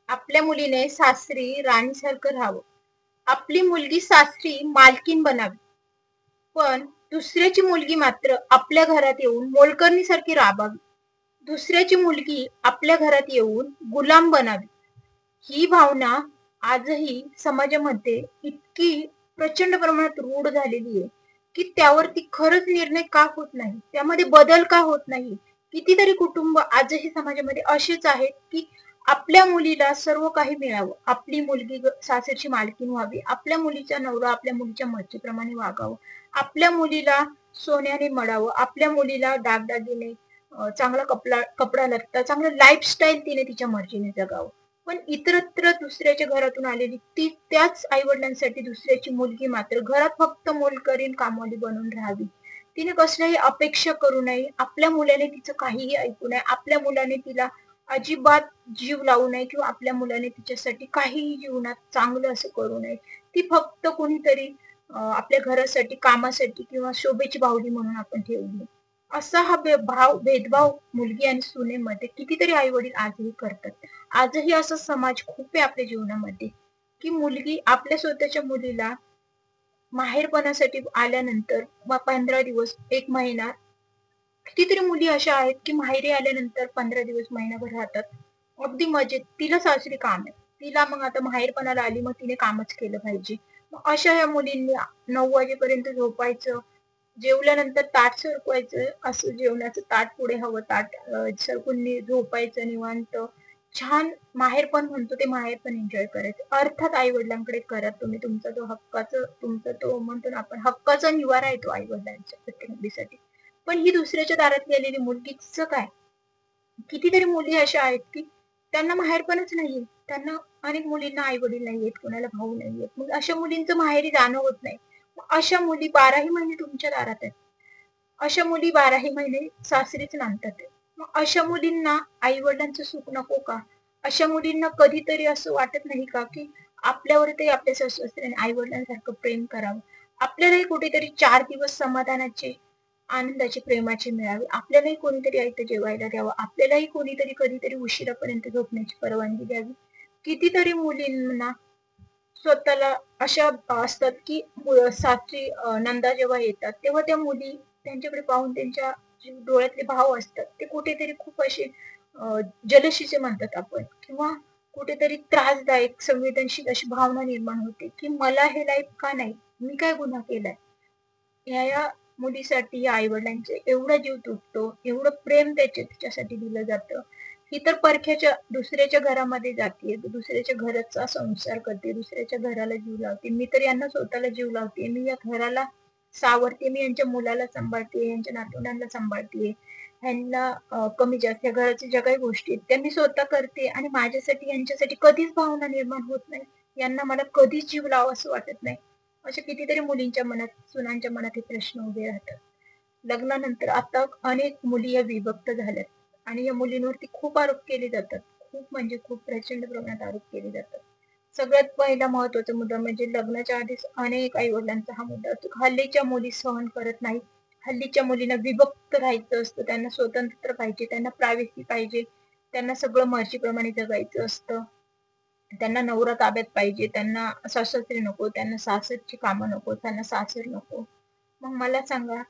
आपल्या मुलीने सासरी राणीसारखं राहावं. आपली मुलगी सासरी मालकीन बनावी. पण दुसऱ्याची मुलगी मात्र आपल्या घरात येऊन मोलकरणीसारखी राबावी. दुसऱ्याची मुलगी आपल्या घरात येऊन गुलाम बनावी. ही भावना आजही समाजामध्ये इतकी प्रचंड प्रमाणात रूढ झालेली आहे की त्यावरती खरंच निर्णय का होत नाही, त्यामध्ये बदल का होत नाही. कितीतरी कुटुंब आजही समाजामध्ये असेच आहेत की आपल्या मुलीला सर्व काही मिळावं, आपली मुलगी सासरची मालकीण व्हावी, आपल्या मुलीचा नवरा आपल्या मुलीच्या मर्जीप्रमाणे वागावं, आपल्या मुलीला सोन्याने मडावं, आपल्या मुलीला दागदागिने, चांगला कपडा लत्ता, चांगलं लाईफस्टाईल तिने तिच्या मर्जीने जगावं. पण इतरत्र दुसऱ्याच्या घरातून आलेली ती त्याच आईवडिलांसाठी दुसऱ्याची मुलगी मात्र घरात फक्त मोलकरीण कामवाली बनून राहावी. तिने कसल्याही अपेक्षा करू नये, आपल्या मुलाने तिचं काहीही ऐकू नये, आपल्या मुलाने तिला अजिबात जीव लावू नये किंवा आपल्या मुलाने तिच्यासाठी काहीही जीवनात चांगलं असं करू नये. ती फक्त कोणीतरी आपल्या घरासाठी, कामासाठी किंवा शोभेची बाहुली म्हणून आपण ठेवली. असा हा भेदभाव मुलगी आणि सुनेमध्ये कितीतरी आई वडील आजही करतात. आजही असा समाज खूप आहे आपल्या जीवनामध्ये की मुलगी आपल्या स्वतःच्या मुलीला माहेरपणासाठी आल्यानंतर 15 दिवस, 1 महिना, कितीतरी मुली अशा आहेत की माहेरी आल्यानंतर 15 दिवस, महिनाभर राहतात. अगदी मजेत. तिला सासरी काम आहे. तिला मग आता माहेरपणाला आली मग तिने कामच केलं पाहिजे. मग अशा या मुलींनी 9 वाजेपर्यंत झोपायचं, जेवल्यानंतर ताट सरकवायचं, असं जेवणाचं ताट पुढे हवं, ताट सरकून झोपायचं निवांत. छान माहेरपण म्हणतो ते माहेरपण एन्जॉय करायचं. अर्थात आई वडिलांकडे करा तुम्ही तुमचा जो हक्काचा, तुमचा तो म्हणतो ना आपण हक्काचा निवारा आहे तो आई वडिलांच्या प्रत्येक मुलीसाठी. पण ही दुसऱ्याच्या दारात गेलेली मुलगीचं काय? कितीतरी मुली अशा आहेत की त्यांना माहेरपणच नाहीये. त्यांना अनेक मुलींना आई वडील नाहीयेत, कोणाला भाऊ नाहीयेत. मग अशा मुलींचं माहेरी जाणं होत नाही. अशा मुली 12ही महिने तुमच्या दारात आहेत. अशा मुली 12ही महिने सासरीच नांदतात. मग अशा मुलींना आई वडिलांचं सुख नको का? अशा मुलींना कधीतरी असं वाटत नाही का की आपल्यावरती आपल्या सासू-सासऱ्याने आई वडिलांसारखं प्रेम करावं. आपल्यालाही कुठेतरी 4 दिवस समाधानाचे, आनंदाचे, प्रेमाचे मिळावे. आपल्यालाही कोणीतरी आयतं जेवायला द्यावं. आपल्यालाही कोणीतरी कधीतरी उशिरापर्यंत झोपण्याची परवानगी द्यावी. कितीतरी मुलींना स्वतःला अशा असतात की सासरी नंदा जेव्हा येतात तेव्हा त्या मुली त्यांच्याकडे पाहून त्यांच्या डोळ्यातले भाव असतात ते कुठेतरी खूप असे जलशीचे म्हणतात आपण, किंवा कुठेतरी त्रासदायक, संवेदनशील अशी भावना निर्माण होते की मला हे लाईफ का नाही, मी काय गुन्हा केलाय. या मुलीसाठी या आई वडिलांचे एवढा जीव तुटतो, एवढं प्रेम तिच्यासाठी दिलं जातं. ही तर परख्याच्या दुसऱ्याच्या घरामध्ये जाते, दुसऱ्याच्या घराचा संसार करते, दुसऱ्याच्या घराला जीव लावते. मी तर यांना स्वतःला जीव लावते, मी या घराला सावरते, मी यांच्या मुलाला सांभाळते, यांच्या नातवंडांना सांभाळते, ह्यांना कमी जास्त या घराच्या ज्या काही गोष्टी आहेत त्या मी स्वतः करते आणि माझ्यासाठी यांच्यासाठी कधीच भावना निर्माण होत नाही. यांना मला कधीच जीव लावा असं वाटत नाही. अशा कितीतरी मुलींच्या मनात, सुनांच्या मनात हे प्रश्न उभे राहतात. लग्नानंतर आता अनेक मुली या विभक्त झाल्यात आणि या मुलींवरती खूप आरोप केले जातात. खूप म्हणजे खूप प्रचंड प्रमाणात आरोप केले जातात. सगळ्यात पहिला महत्वाचा मुद्दा म्हणजे लग्नाच्या आधीच अनेक आई वडिलांचा हा मुद्दा असतो. हल्लीच्या मुली सहन करत नाहीत. हल्लीच्या मुलींना विभक्त राहायचं असतं, त्यांना स्वतंत्र पाहिजे, त्यांना प्रायव्हसी पाहिजे, त्यांना सगळं मर्जीप्रमाणे जगायचं असतं. त्यांना नवरा ताब्यात पाहिजे, त्यांना सासू-सासरे नको, त्यांना सासरची कामं नको, त्यांना सासर नको. मग मला सांगा,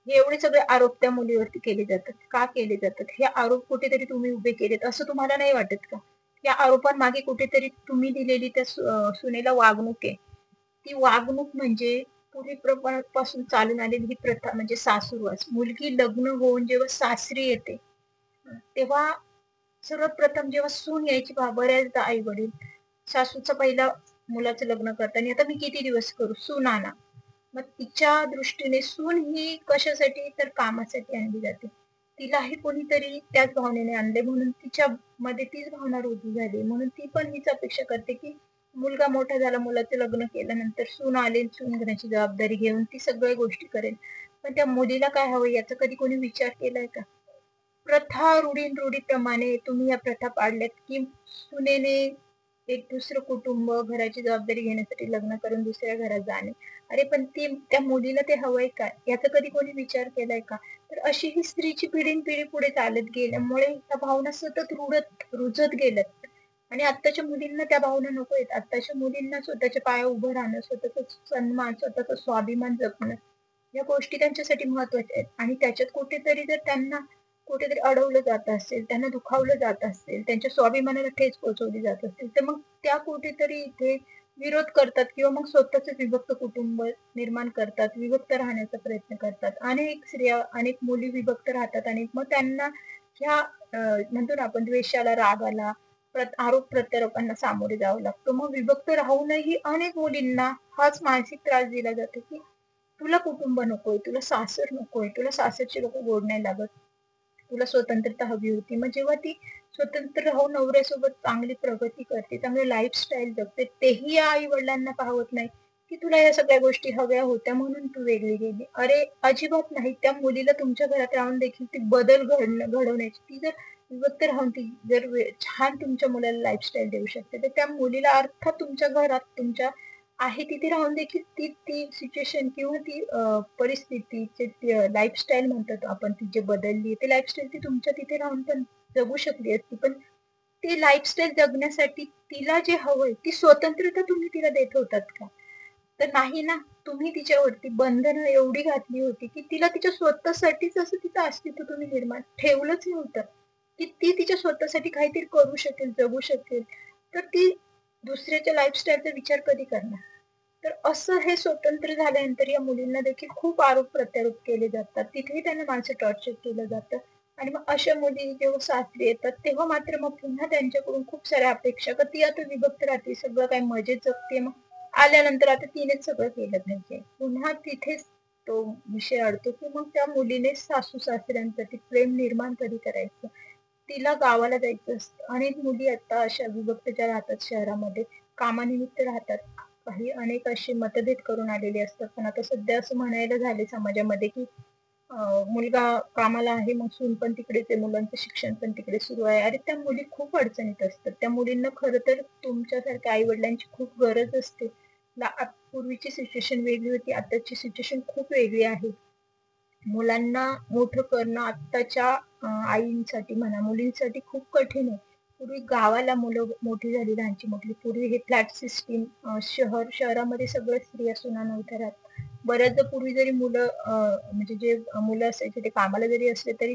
हे एवढे सगळे आरोप त्या मुलीवरती केले जातात. का केले जातात? हे आरोप कुठेतरी तुम्ही उभे केलेत असं तुम्हाला नाही वाटत का? या आरोपांमागे कुठेतरी तुम्ही दिलेली त्या सुनेला वागणूक आहे. ती वागणूक म्हणजे पूर्वीपासून चालून आलेली ही प्रथा म्हणजे सासूरवास. मुलगी लग्न होऊन जेव्हा सासरी येते, तेव्हा सर्वप्रथम जेव्हा सून यायची बऱ्याचदा आई वडील सासूचं पहिला मुलाचं लग्न करताना आता मी किती दिवस करू, सून आणा. मग तिच्या दृष्टीने सून ही कशासाठी तर कामासाठी आणली जाते. तिलाही कोणीतरी त्याच भावनेने आणले म्हणून तिच्या मध्ये तीच भावना रुजू झाली. म्हणून ती पण हीच अपेक्षा करते की मुलगा मोठा झाला, मुलाचं लग्न केल्यानंतर सून आली, सून घेण्याची जबाबदारी घेऊन ती सगळ्या गोष्टी करेल. पण त्या मुलीला काय हवं याचा कधी कोणी विचार केलाय का? प्रथा रूढीप्रमाणे तुम्ही या प्रथा पाडल्यात की सुनेने एक दुसरं कुटुंब, घराची जबाबदारी घेण्यासाठी लग्न करून दुसऱ्या घरात जाणे. अरे पण त्या मुलीला ते हवंय का? याचा कधी कोणी विचार केलाय का? तर अशी ही स्त्रीची पिढीनपिढी पुढे चालत गेल्यामुळे त्या भावना सतत रुजत गेल्यात आणि आत्ताच्या मुलींना त्या भावना नको आहेत. आत्ताच्या मुलींना स्वतःच्या पायावर उभं राहणं, स्वतःचा सन्मान, स्वतःचा स्वाभिमान जपणं, या गोष्टी त्यांच्यासाठी महत्वाच्या आहेत. आणि त्याच्यात कुठेतरी जर त्यांना कुठेतरी अडवलं जात असेल, त्यांना दुखावलं जात असेल, त्यांच्या स्वाभिमानाला ठेच पोहोचवली जात असेल, तर मग त्या कुठेतरी इथे विरोध करतात किंवा मग स्वतःच विभक्त कुटुंब निर्माण करतात, विभक्त राहण्याचा प्रयत्न करतात. अनेक स्त्रिया, अनेक मुली विभक्त राहतात आणि मग त्यांना ह्या म्हणतो ना आपण द्वेषाला, रागाला, आरोप प्रत्यारोपांना सामोरे जावं लागतं. मग विभक्त राहूनही अनेक मुलींना हाच मानसिक त्रास दिला जातो की तुला कुटुंब नकोय, तुला सासर नकोय, तुला सासरचे लोक गोड नाही लागत, तुला स्वतंत्रता हवी होती. मग जेव्हा ती स्वतंत्र राहून नवऱ्यासोबत चांगली प्रगती करते, चांगली लाईफस्टाईल जगते, तेही या आई वडिलांना पाहत नाही की तुला या सगळ्या गोष्टी हव्या होत्या म्हणून तू वेगळी गेली. अरे अजिबात नाही. त्या मुलीला तुमच्या घरात राहून देखील ती बदल घडवण्याची, ती जर विभक्त राहून ती जर छान तुमच्या मुलाला लाईफस्टाईल देऊ शकते, तर त्या मुलीला अर्थात तुमच्या घरात तुमच्या आहे तिथे राहून देखील ती ती सिच्युएशन किंवा ती परिस्थिती, लाईफस्टाईल म्हणतात आपण, ती जे बदलली ते लाईफस्टाईल ती तुमच्या तिथे राहून पण जगू शकली असती. पण ते लाईफस्टाईल जगण्यासाठी तिला जे हवंय ती स्वतंत्रता तुम्ही तिला देत होतात का? तर नाही ना. तुम्ही तिच्यावरती बंधनं एवढी घातली होती की तिला तिच्या स्वतःसाठीच असं तिचं अस्तित्व तुम्ही निर्माण ठेवलंच नव्हतं की ती तिच्या स्वतःसाठी काहीतरी करू शकेल, जगू शकेल. तर ती दुसऱ्याच्या लाईफस्टाईलचा विचार कधी करणार? तर असं हे स्वतंत्र झाल्यानंतर या मुलींना देखील खूप आरोप प्रत्यारोप केले जातात. तिथेही त्यांना मानसिक टॉर्चर केलं जातं. आणि मग अशा मुली जेव्हा सासरी येतात तेव्हा मात्र मग पुन्हा त्यांच्याकडून खूप साऱ्या अपेक्षा, का ती आता विभक्त राहते, सगळं काही मजेत जगते, मग आल्यानंतर आता तिनेच सगळं केलं पाहिजे. पुन्हा तिथेच तो विषय अडतो की मग त्या मुलीने सासू सासऱ्यांसाठी प्रेम निर्माण कधी करायचं, तिला गावाला जायचं असतं. अनेक मुली आता अशा विभक्त ज्या राहतात शहरामध्ये, कामानिमित्त राहतात, काही अनेक असे मतभेद करून आलेले असतात. पण आता सध्या असं म्हणायला झाले समाजामध्ये की मुलगा कामाला आहे, मग सून पण तिकडेच आहे, मुलांचं शिक्षण पण तिकडे सुरू आहे. अरे त्या मुली खूप अडचणीत असतात. त्या मुलींना खरं तर तुमच्यासारख्या आई वडिलांची खूप गरज असते. पूर्वीची सिच्युएशन वेगळी होती, आताची सिच्युएशन खूप वेगळी आहे. मुलांना मोठं करणं आत्ताच्या आईंसाठी म्हणा, मुलींसाठी खूप कठीण आहे. पूर्वी गावाला मुलं मोठी झाली, लहानची मोठी. पूर्वी हे फ्लॅट सिस्टीम, शहरामध्ये सगळ्या स्त्रिया सुना नव्हत्या राहत. बऱ्याचदा पूर्वी जरी मुलं म्हणजे जे मुलं असायचे ते कामाला जरी असले तरी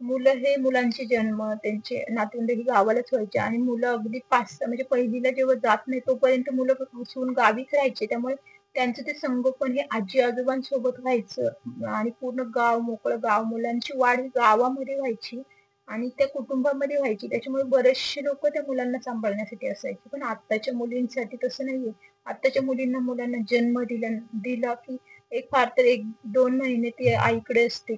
मुलांचे जन्म, त्यांचे नातवंड ही गावालाच व्हायचे आणि मुलं अगदी 5 म्हणजे पहिलीला जेव्हा जात नाही तोपर्यंत मुलं सून गावीच राहायचे. त्यामुळे त्यांचं ते संगोपन हे आजी आजोबांसोबत व्हायचं आणि पूर्ण गाव मोकळं गाव, मुलांची वाढ ही गावामध्ये व्हायची आणि त्या कुटुंबामध्ये व्हायची. त्याच्यामुळे बरेचसे लोक त्या मुलांना सांभाळण्यासाठी असायचे. पण आत्ताच्या मुलींसाठी तसं नाहीये. आत्ताच्या मुलांना जन्म दिला की एक फार तर 1-2 महिने ती आईकडे असते,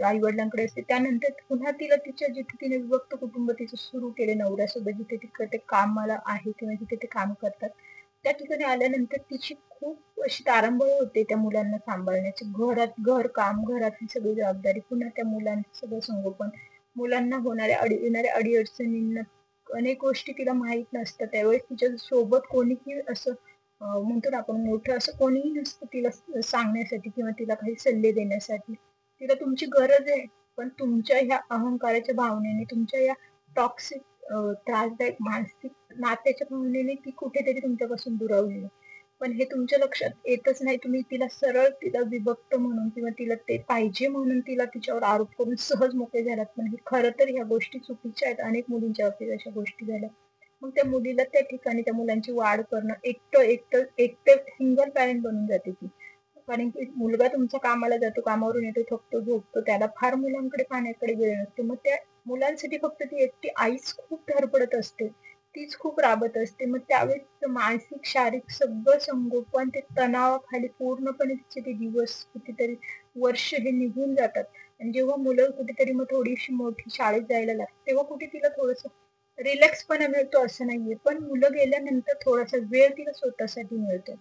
आई वडिलांकडे असते. त्यानंतर पुन्हा तिला तिच्या जिथे तिने विभक्त कुटुंब तिचं सुरू केले नवऱ्यासोबत, जिथे ते कामाला आहे किंवा जिथे ते काम करतात, त्या ठिकाणी आल्यानंतर तिची खूप अशी तारांबळ होते त्या मुलांना सांभाळण्याची. घर काम, घरातली सगळी जबाबदारी, पुन्हा त्या मुलांचं सगळं संगोपन, मुलांना येणाऱ्या अडीअडचणींना अनेक गोष्टी तिला माहीत नसतात. त्यावेळेस तिच्या सोबत कोणीही असं म्हणतो ना आपण मोठं असं कोणीही नसतं तिला सांगण्यासाठी किंवा तिला काही सल्ले देण्यासाठी. तिला तुमची गरज आहे, पण तुमच्या ह्या अहंकाराच्या भावनेने, तुमच्या या टॉक्सिक त्रासदायक मानसिक नात्याच्या भावनेने ती कुठेतरी तुमच्यापासून दुरावली. पण हे तुमच्या लक्षात येतच नाही. तुम्ही तिला विभक्त म्हणून किंवा तिला ते पाहिजे म्हणून तिला तिच्यावर आरोप करून सहज मोकळे झालात. पण हे खरं तर ह्या गोष्टी चुकीच्या आहेत. अनेक मुलींच्या बाबतीत अशा गोष्टी झाल्या. मग त्या मुलीला त्या ठिकाणी त्या मुलांची वाढ करणं, एकटं सिंगल पॅरेंट बनून जाते ती. कारण की मुलगा तुमचा कामाला जातो, कामावरून येतो, थकतो, झोपतो, त्याला फार मुलांकडे पाहण्याकडे वेळ नसतो. मग त्या मुलांसाठी फक्त ती एकटी आईच खूप धडपडत असते, तीच खूप राबत असते. मग त्यावेळेस मानसिक, शारीरिक सगळं संगोपन ते तणावाखाली पूर्णपणे तिचे ते दिवस, कितीतरी वर्ष हे निघून जातात. आणि जेव्हा मुलं कुठेतरी मग थोडीशी मोठी शाळेत जायला लागते, तेव्हा कुठे तिला थोडंसं रिलॅक्सपणा मिळतो असं नाहीये. पण मुलं गेल्यानंतर थोडासा वेळ तिला स्वतःसाठी मिळतो.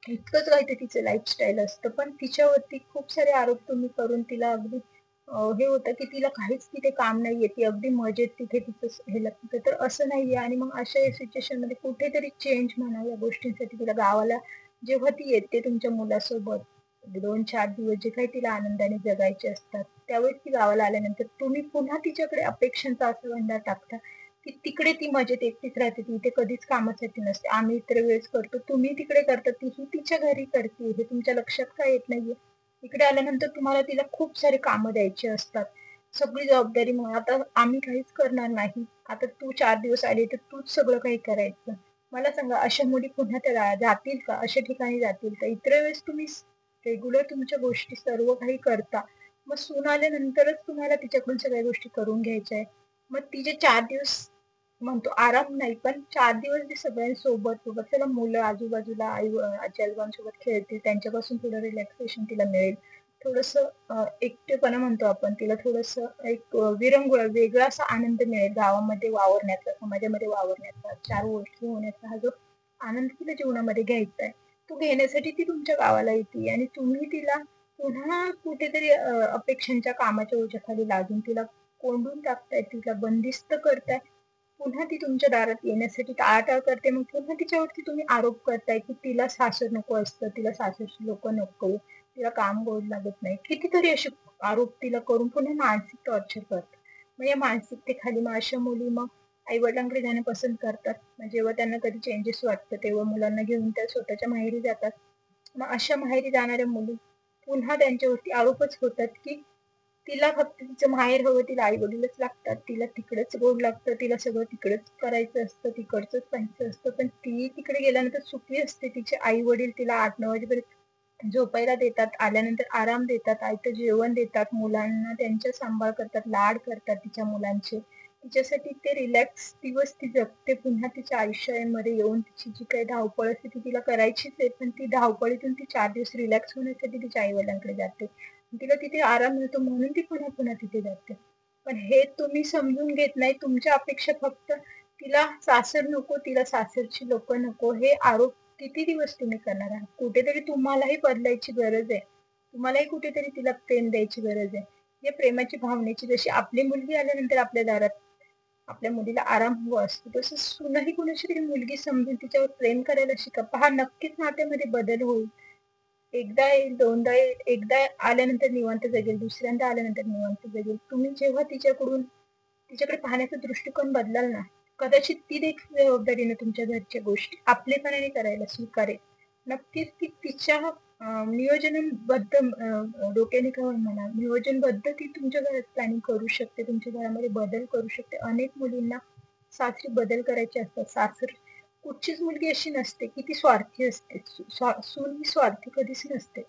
इतकंच काय ते तिचं लाईफस्टाईल असतं. पण तिच्यावरती खूप सारे आरोप तुम्ही करून तिला अगदी हे होतं की तिला काहीच तिथे काम नाहीये. ती अगदी मजेत तिथे तिचं हे लागतं. तर असं नाहीये. आणि मग अशा सिच्युएशनमध्ये कुठेतरी चेंज म्हणा या गोष्टींसाठी तिला गावाला जेव्हा ती येते तुमच्या मुलासोबत 2-4 दिवस जे काही तिला आनंदाने जगायचे असतात, त्यावेळेस ती गावाला आल्यानंतर तुम्ही पुन्हा तिच्याकडे अपेक्षांचा असा भंडार टाकता की तिकडे ती मजेत एकटीच राहते, ती इथे कधीच कामासाठी नसते. आम्ही इतर वेळेस करतो, तुम्ही तिकडे करता, तीही तिच्या घरी करते. हे तुमच्या लक्षात का येत नाहीये? इकडे आल्यानंतर तुम्हाला तिला खूप सारे कामं द्यायची असतात. सगळी जबाबदारी मग आता आम्ही काहीच करणार नाही. आता तू 4 दिवस आली तर तूच सगळं काही करायचं. मला सांगा अशा मुली पुन्हा त्या जातील का? अशा ठिकाणी जातील का? इतर वेळेस तुम्ही रेग्युलर तुमच्या गोष्टी सर्व काही करता. मग सून आल्यानंतरच तुम्हाला तिच्याकडून सगळ्या गोष्टी करून घ्यायच्या आहे. मग तिचे 4 दिवस म्हणतो आराम नाही, पण 4 दिवस ते सगळ्यांसोबत चला मुलं आजूबाजूला आजी-आजोबांसोबत खेळतील, त्यांच्यापासून थोडं रिलॅक्सेशन तिला मिळेल. थोडंसं एकटेपणा म्हणतो आपण, तिला थोडंसं एक विरंगुळा वेगळा असा आनंद मिळेल गावामध्ये वावरण्याचा, समाजामध्ये वावरण्याचा, 4 ओळखी होण्याचा हा जो आनंद तिला जीवनामध्ये घ्यायचा आहे. तो घेण्यासाठी ती तुमच्या गावाला येते आणि तुम्ही तिला पुन्हा कुठेतरी अपेक्षांच्या कामाच्या ओझ्याखाली लागून तिला कोंडून टाकताय, तिला बंदिस्त करताय. पुन्हा ती तुमच्या दारात येण्यासाठी टाळाटाळ करते. मग पुन्हा तिच्यावरती तुम्ही आरोप करताय की तिला सासर नको असतं, तिला सासरची लोक नको, तिला काम गोड लागत नाही. कितीतरी असे आरोप तिला करून पुन्हा मानसिक टॉर्चर करतात. मग या मानसिकतेखाली मग अशा मुली मग आई वडिलांकडे जाणं पसंत करतात. मग जेव्हा त्यांना कधी चेंजेस वाटतं तेव्हा मुलांना घेऊन त्या स्वतःच्या माहेरी जातात. मग अशा माहेरी जाणाऱ्या मुली पुन्हा त्यांच्यावरती आरोपच होतात की तिला फक्त तिचं माहेर हवं, तिला आई वडीलच लागतात, तिला तिकडेच गोड लागतं, तिला सगळं तिकडेच करायचं असतं, तिकडचंच पाहायचं असतं. पण ती तिकडे गेल्यानंतर सुखी असते. तिचे आई वडील तिला 8-9 वाजेपर्यंत झोपायला देतात, आल्यानंतर आराम देतात, आयतं जेवण देतात, मुलांना त्यांचा सांभाळ करतात, लाड करतात तिच्या मुलांचे. तिच्यासाठी ते रिलॅक्स दिवस ती जगते. पुन्हा तिच्या आयुष्यामध्ये येऊन तिची जी काही धावपळ असते ती तिला करायचीच आहे. पण ती धावपळीतून ती 4 दिवस रिलॅक्स होण्यासाठी तिच्या आई वडिलांकडे जाते. तिला तिथे आराम मिळतो म्हणून ती पुन्हा पुन्हा तिथे जाते. पण हे तुम्ही समजून घेत नाही. तुमच्या अपेक्षा फक्त तिला सासर नको, तिला सासरची लोक नको, हे आरोप किती दिवस तुम्ही करणार आहात? कुठेतरी तुम्हालाही बदलायची गरज आहे. तुम्हालाही कुठेतरी तिला प्रेम द्यायची गरज आहे. या प्रेमाची भावनेची जशी आपली मुलगी आल्यानंतर आपल्या दारात आपल्या मुलीला आराम हवा असतो, तसं सूनही कुणाची तरी मुलगी समजून तिच्यावर प्रेम करायला शिका. पहा नक्कीच नात्यामध्ये बदल होईल. एकदा येईल, दोनदा येईल, एकदा आल्यानंतर निवांत जगेल, दुसऱ्यांदा आल्यानंतर निवांत जगेल. तुम्ही जेव्हा तिच्याकडे पाहण्याचा दृष्टिकोन बदलाल ना, कदाचित ती देखील जबाबदारीने तुमच्या घरच्या गोष्टी आपलेपणाने करायला स्वीकारेल. नक्कीच ती तिच्या नियोजनबद्ध डोक्याने का म्हणा, नियोजनबद्ध ती तुमच्या घरात प्लॅनिंग करू शकते, तुमच्या घरामध्ये बदल करू शकते. अनेक मुलींना सासरी बदल करायचे असतात. कुठचीच मुलगी अशी नसते की ती स्वार्थी असते. सून ही स्वार्थी कधीच नसते.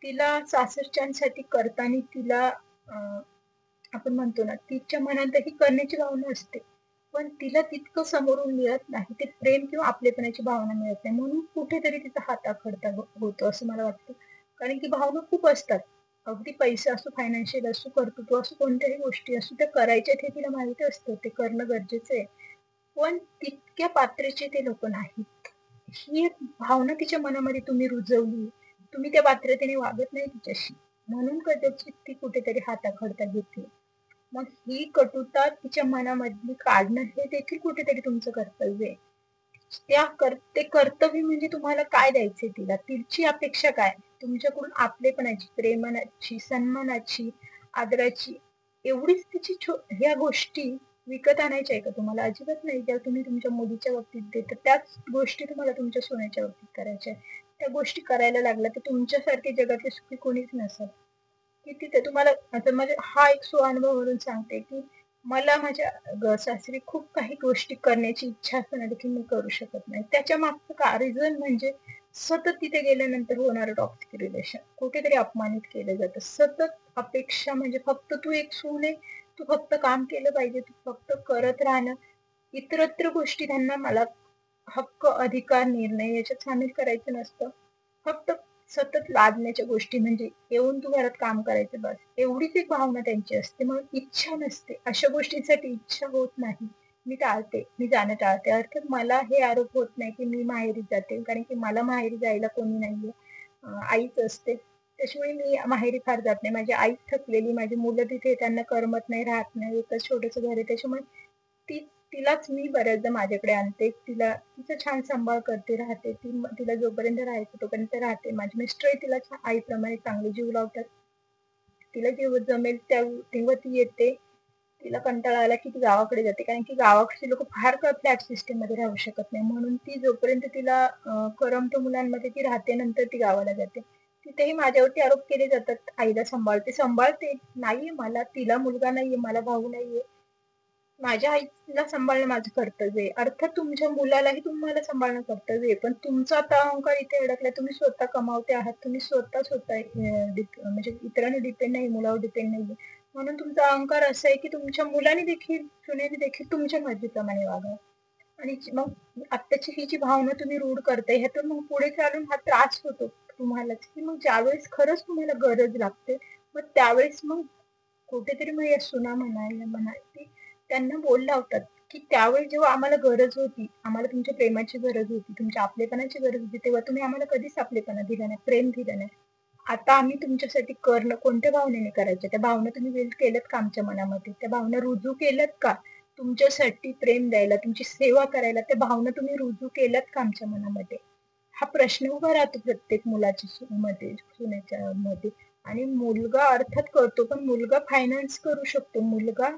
तिला सासरच्यांसाठी करताना तिला आपण म्हणतो ना, तिच्या मनातही करण्याची भावना असते. पण तिला तितकं समोरून मिळत नाही. ते प्रेम किंवा आपलेपणाची भावना मिळत नाही. म्हणून कुठेतरी तिचा हात आखडता होतो असं मला वाटतं. कारण की भावना खूप असतात. अगदी पैसा असो, फायनान्शियल असो, कर्तृत्व असो, कोणत्याही गोष्टी असो, त्या करायच्यात हे तिला माहिती असतं. ते करणं गरजेचं आहे. पण तितक्या पात्रचे ते लोक नाहीत. ही एक भावना तिच्या मनामध्ये तुम्ही रुजवली. तुम्ही त्या पात्रतेने वागत नाही तिच्याशी. म्हणून कदाचित ती कुठेतरी हाताखडता घेते. मग ही कटुता तिच्या मनामधली काढणं हे देखील कुठेतरी तुमचं कर्तव्य आहे. ते कर्तव्य म्हणजे तुम्हाला काय द्यायचंय तिला, तिची अपेक्षा काय, तुमच्याकडून आपलेपणाची, प्रेमाची, सन्मानाची, आदराची एवढीच तिची ह्या गोष्टी विकत आणायच्या आहे का तुम्हाला? अजिबात नाही. ज्या तुम्ही तुमच्या मुलीच्या बाबतीत देता त्याच गोष्टी तुम्हाला तुमच्या सोन्याच्या बाबतीत करायच्या आहे. त्या गोष्टी करायला लागल्या तर तुमच्यासारखे जगातले सुखी कोणीच नसेल. की तिथे तुम्हाला आता म्हणजे हा एक अनुभवावरून सांगते की मला माझ्या सासरी खूप काही गोष्टी करण्याची इच्छा असताना देखील मी करू शकत नाही. त्याच्या मागचं का रिझन म्हणजे सतत तिथे गेल्यानंतर होणारं टॉक्सिक रिलेशन, कुठेतरी अपमानित केलं जातं. सतत अपेक्षा म्हणजे फक्त तू एक सून आहे, तू फक्त काम केलं पाहिजे, तू फक्त करत राहणं. इतरत्र गोष्टी त्यांना मला हक्क, अधिकार, निर्णय याच्यात सामील करायचं नसतं. फक्त सतत लादण्याच्या गोष्टी म्हणजे येऊन तू घरात काम करायचं बस, एवढीच एक भावना त्यांची असते. मग इच्छा नसते. अशा गोष्टींसाठी इच्छा होत नाही. मी टाळते, मी जाणं टाळते. अर्थात मला हे आरोप होत नाही की मी माहेरी जाते, कारण की मला माहेरी जायला कोणी नाहीये. आईच असते. त्याच्यामुळे मी माहेरी फार जात नाही. माझी आई थकलेली, माझी मुलं तिथे, त्यांना करमत नाही, राहत नाही. एकच छोटंसं घर आहे. त्याच्यामुळे तिलाच मी बऱ्याचदा माझ्याकडे आणते. तिचा छान सांभाळ करते, राहते. तिला जोपर्यंत राहायचं तोपर्यंत राहते. माझे मिस्टर तिला आईप्रमाणे चांगले जीव लावतात. तिला जेव्हा जमेल तेव्हा ती येते. तिला कंटाळा आला की ती गावाकडे जाते, कारण की गावाकडची लोक फार काळ फ्लॅट सिस्टम मध्ये राहू शकत नाही, म्हणून ती जोपर्यंत तिला करमतं मुलांमध्ये ती राहते, नंतर ती गावाला जाते. तिथेही माझ्यावरती आरोप केले जातात, आईला सांभाळते नाहीये, मला तिला मुलगा नाहीये, मला भाऊ नाहीये, माझ्या आईला सांभाळणं माझं कर्तव्य आहे. अर्थात तुमच्या मुलालाही तुम्हाला सांभाळणं कर्तव्य आहे, पण तुमचा आता अहंकार इथे अडकलाय, तुम्ही स्वतः कमावते आहात, तुम्ही स्वतः म्हणजे इतरांवर डिपेंड नाही, मुलावर डिपेंड नाहीये, म्हणून तुमचा अहंकार असा आहे की तुमच्या मुलाने देखील, सुनेने देखील तुमच्या मर्जीप्रमाणे वागावं. आणि मग आत्ताची ही जी भावना तुम्ही रूढ करताय, ह्यातून मग पुढे चालून हा त्रास होतो तुम्हालाच, की मग ज्यावेळेस खरंच तुम्हाला गरज लागते, मग त्यावेळेस मग कुठेतरी मग या सुना म्हणा की त्यांना बोल लावतात, की त्यावेळी जेव्हा आम्हाला गरज होती, आम्हाला तुमच्या प्रेमाची गरज होती, तुमच्या आपलेपणाची गरज होती, तेव्हा तुम्ही आम्हाला कधीच आपलेपणा दिला नाही, प्रेम दिलं नाही. आता आम्ही तुमच्यासाठी करणं कोणत्या भावनेने करायचं, त्या भावना तुम्ही बिल्ड केल्यात का आमच्या मनामध्ये, त्या भावना रुजू केल्यात का तुमच्यासाठी प्रेम द्यायला, तुमची सेवा करायला, त्या भावना तुम्ही रुजू केल्यात का आमच्या मनामध्ये, हा प्रश्न उभा राहतो प्रत्येक मुलाच्या मध्ये, सुनेच्या मध्ये. आणि मुलगा अर्थात करतो, पण मुलगा फायनान्स करू शकतो, मुलगा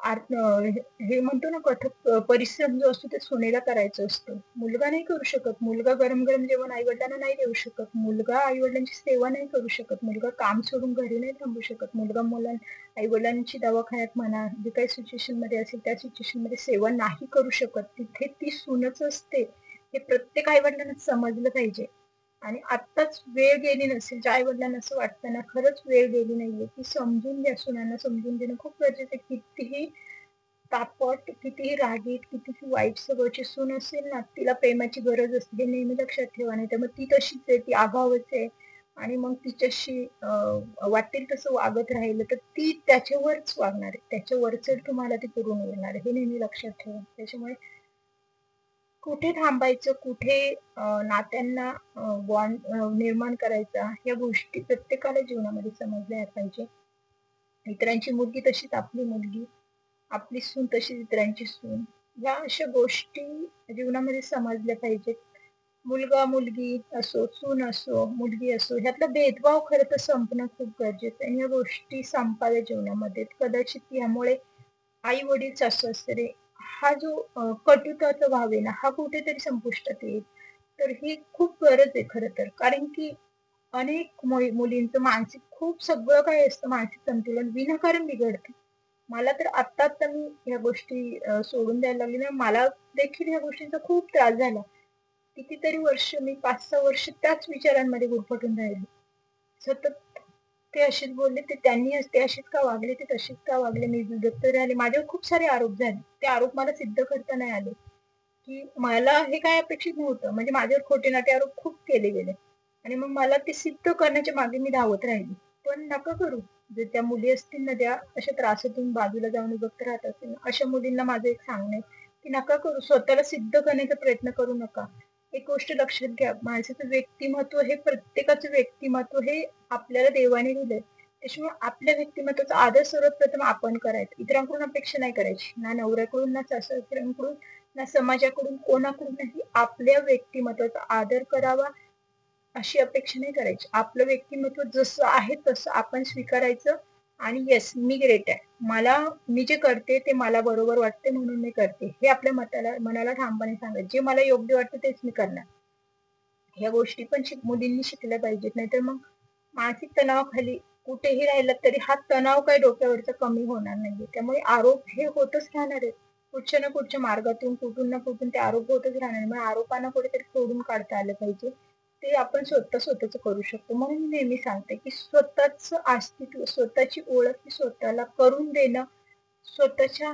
हे म्हणतो ना, कठोर परिश्रम जो असतो ते सुनेला करायचं असतं, मुलगा नाही करू शकत. मुलगा गरम गरम जेवण आई वडिलांना नाही देऊ शकत, मुलगा आई वडिलांची सेवा नाही करू शकत, मुलगा काम सोडून घरी नाही थांबू शकत, मुलगा आई वडिलांची दवाखान्यात म्हणा, जे काही सिच्युएशन मध्ये असेल त्या सिच्युएशन मध्ये सेवा नाही करू शकत, तिथे ती सूनच असते, हे प्रत्येक आई वडिलांना समजलं पाहिजे. आणि आत्ताच वेळ गेली नसेल, ज्या आई वडिलांना असं वाटतं ना, खरंच वेळ गेली नाहीये, ती समजून घ्या, सुनांना समजून घेणं खूप गरजेचं आहे. कितीही तापट, कितीही रागीट, कितीही वाईट स्वभावाची सून असेल ना, तिला प्रेमाची गरज असते, हे नेहमी लक्षात ठेवा, नाही तर मग ती तशीच आहे, ती आगावच आहे, आणि मग तिच्याशी वाटेल तसं वागत राहिलं तर ती त्याच्यावरच वागणार आहे, त्याच्यावरच तुम्हाला ती पुरून उरणार आहे, हे नेहमी लक्षात ठेवा. त्याच्यामुळे कुठे थांबायचं, कुठे नात्यांना बॉन्ड निर्माण करायचा, या गोष्टी प्रत्येकाला जीवनामध्ये समजल्या पाहिजे. इतरांची मुलगी तशीच आपली मुलगी, आपली सून तशीच इतरांची सून, या अशा गोष्टी जीवनामध्ये समजल्या पाहिजेत. मुलगा मुलगी असो, सून असो, मुलगी असो, ह्यातला भेदभाव खरं तर संपणं खूप गरजेचं आहे, आणि या गोष्टी संपाव्या जीवनामध्ये. कदाचित यामुळे आई वडील, सासू सासरे, हा जो कटुताचा भाव आहे ना, हा कुठेतरी संपुष्टात येईल. तर ही खूप गरज आहे खरं तर, कारण की अनेक मुलींचं मानसिक खूप सगळं काही असतं, मानसिक संतुलन विनाकारण बिघडतं. मला तर आता मी ह्या गोष्टी सोडून द्यायला लागली ना, मला देखील ह्या गोष्टींचा खूप त्रास झाला. कितीतरी वर्ष मी 5-6 वर्ष त्याच विचारांमध्ये गुरफटून राहिले. सतत ते असेच बोलले, ते असेच का वागले, ते तसेच का वागले, मी विभक्त झाले, माझ्यावर खूप सारे आरोप झाले. ते आरोप मला सिद्ध करता नाही आले, की मला हे काय अपेक्षित नव्हतं, म्हणजे माझ्यावर खोटे नाटे आरोप खूप केले गेले, आणि मग मला ते सिद्ध करण्याच्या मागे मी धावत राहिली. पण नका करू. जर त्या मुली असतील ना, त्या अशा त्रासातून बाजूला जाऊन विभक्त राहत असतील ना, अशा मुलींना माझं एक सांगणं आहे, की नका करू, स्वतःला सिद्ध करण्याचा प्रयत्न करू नका. एक गोष्ट लक्षात घ्या, माणसाचं व्यक्तिमत्व हे, प्रत्येकाचं व्यक्तिमत्व हे आपल्याला देवाने दिलंय. त्याच्यामुळे आपल्या व्यक्तिमत्वाचा आदर सर्वप्रथम आपण करायचा, इतरांकडून अपेक्षा नाही करायची, ना नवऱ्याकडून, ना सासऱ्यांकडून, ना समाजाकडून, कोणाकडूनही आपल्या व्यक्तिमत्वाचा आदर करावा अशी अपेक्षा नाही करायची. आपलं व्यक्तिमत्व जसं आहे तसं आपण स्वीकारायचं, आणि येस, मी ग्रेट आहे, मी जे करते ते मला बरोबर वाटते म्हणून मी करते, हे आपल्या मनाला ठामपणे सांगायचं. जे मला योग्य वाटतं तेच मी करणार. ह्या गोष्टी पण मुलींनी शिकल्या पाहिजेत, नाहीतर मग मानसिक तणावाखाली कुठेही राहिला तरी हा तणाव काही डोक्यावरचा कमी होणार नाहीये. त्यामुळे आरोप हे होतच राहणार आहेत. कुठच्या ना कुठच्या मार्गातून, कुठून ना कुठून ते आरोप होतच राहणार. मग आरोपांना कुठेतरी तोडून काढता आलं पाहिजे. ते आपण स्वतःच करू शकतो. म्हणून मी नेहमी सांगते, की स्वतःच अस्तित्व, स्वतःची ओळख ही स्वतःला करून देणं, स्वतःच्या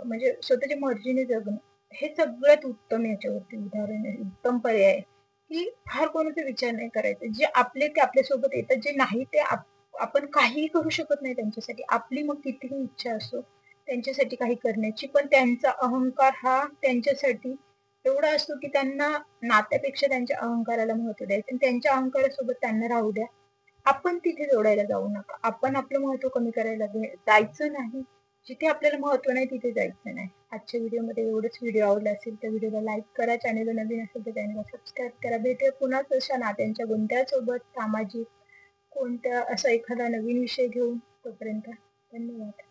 म्हणजे स्वतःच्या मर्जीने जगणं, हे सगळ्यात उत्तम याच्यावरती उदाहरण आहे, उत्तम पर्याय आहे, की फार कोणाचा विचार नाही करायचा. जे आपले ते आपल्यासोबत येतात, जे नाही ते आपण काहीही करू शकत नाही त्यांच्यासाठी. आपली मग कितीही इच्छा असो त्यांच्यासाठी काही करण्याची, पण त्यांचा अहंकार हा त्यांच्यासाठी एवढा असतो, की त्यांना नात्यापेक्षा त्यांच्या अहंकाराला महत्त्व द्यायचं, आणि त्यांच्या अहंकारासोबत त्यांना राहू द्या. आपण तिथे जोडायला जाऊ नका. आपण आपलं महत्त्व कमी करायला जायचं नाही. जिथे आपल्याला महत्त्व नाही तिथे जायचं नाही. आजच्या व्हिडिओमध्ये एवढंच. व्हिडिओ आवडला असेल तर व्हिडिओला लाईक करा, चॅनलला नवीन असेल तर चॅनलला सबस्क्राईब करा. भेटूया पुन्हा तशा नात्यांच्या गुंत्यासोबत, सामाजिक कोणत्या असा एखादा नवीन विषय घेऊन. तोपर्यंत धन्यवाद.